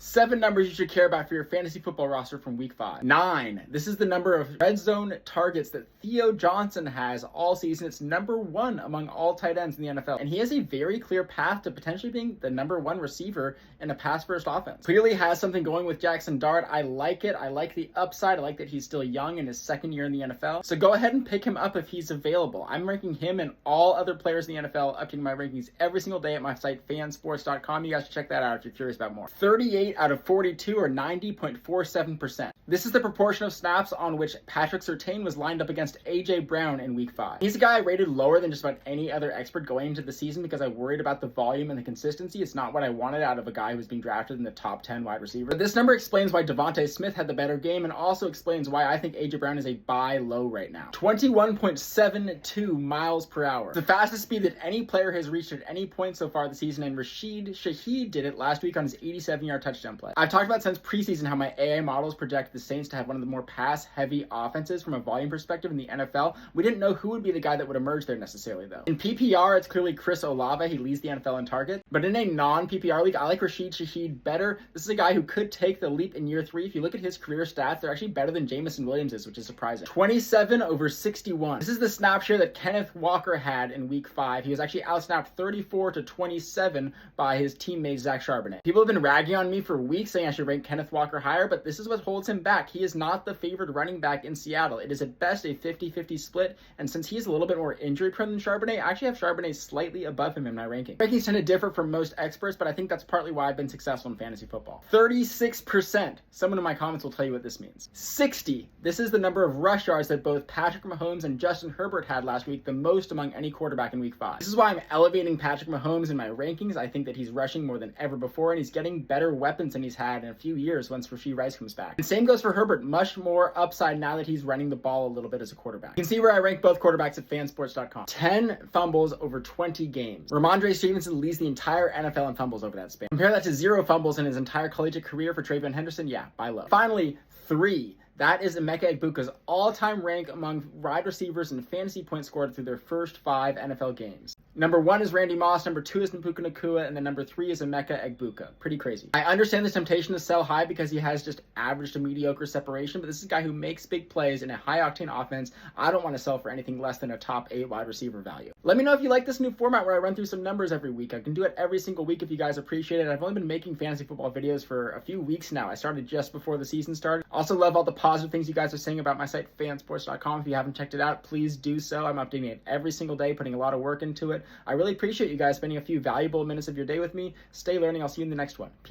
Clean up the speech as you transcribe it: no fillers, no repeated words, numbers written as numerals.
7 numbers you should care about for your fantasy football roster from week 5. 9. This is the number of red zone targets that Theo Johnson has all season. It's number 1 among all tight ends in the NFL. And he has a very clear path to potentially being the number 1 receiver in a pass-first offense. Clearly has something going with Jackson Dart. I like it. I like the upside. I like that he's still young in his second year in the NFL. So go ahead and pick him up if he's available. I'm ranking him and all other players in the NFL, updating my rankings every single day at my site, fantasyfootball.com. You guys should check that out if you're curious about more. 38 out of 42 or 90.47%. This is the proportion of snaps on which Patrick Surtain was lined up against A.J. Brown in week 5. He's a guy I rated lower than just about any other expert going into the season because I worried about the volume and the consistency. It's not what I wanted out of a guy who was being drafted in the top 10 wide receiver. But this number explains why Devontae Smith had the better game and also explains why I think A.J. Brown is a buy low right now. 21.72 miles per hour. The fastest speed that any player has reached at any point so far this season, and Rashid Shaheed did it last week on his 87-yard touchdown play. I've talked about since preseason how my AI models project the Saints to have one of the more pass-heavy offenses from a volume perspective in the NFL. We didn't know who would be the guy that would emerge there necessarily, though. In PPR, it's clearly Chris Olave. He leads the NFL in target. But in a non-PPR league, I like Rashid Shaheed better. This is a guy who could take the leap in year 3. If you look at his career stats, they're actually better than Jameson Williams is, which is surprising. 27 over 61. This is the snap share that Kenneth Walker had in week 5. He was actually outsnapped 34-27 by his teammate Zach Charbonnet. People have been ragging on me for weeks saying I should rank Kenneth Walker higher, but this is what holds him back. He is not the favored running back in Seattle. It is at best a 50-50 split, and since he's a little bit more injury prone than Charbonnet, I actually have Charbonnet slightly above him in my ranking. Rankings tend to differ from most experts, but I think that's partly why I've been successful in fantasy football. 36%. Someone in my comments will tell you what this means. 60. This is the number of rush yards that both Patrick Mahomes and Justin Herbert had last week, the most among any quarterback in week 5. This is why I'm elevating Patrick Mahomes in my rankings. I think that he's rushing more than ever before, and he's getting better weapons than he's had in a few years once Rashee Rice comes back. And same goes for Herbert. Much more upside now that he's running the ball a little bit as a quarterback. You can see where I rank both quarterbacks at fansports.com. 10 fumbles over 20 games. Ramondre Stevenson leads the entire NFL in fumbles over that span. Compare that to 0 fumbles in his entire collegiate career for Trayvon Henderson. Yeah, buy low. Finally, 3. That is Emeka Egbuka's all-time rank among wide receivers and fantasy points scored through their first 5 NFL games. Number 1 is Randy Moss, number 2 is Puka Nacua, and then number 3 is Emeka Egbuka. Pretty crazy. I understand the temptation to sell high because he has just average to mediocre separation, but this is a guy who makes big plays in a high-octane offense. I don't want to sell for anything less than a top 8 wide receiver value. Let me know if you like this new format where I run through some numbers every week. I can do it every single week if you guys appreciate it. I've only been making fantasy football videos for a few weeks now. I started just before the season started. Also love all the positive things you guys are saying about my site, fansports.com. If you haven't checked it out, please do so. I'm updating it every single day, putting a lot of work into it. I really appreciate you guys spending a few valuable minutes of your day with me. Stay learning. I'll see you in the next one. Peace.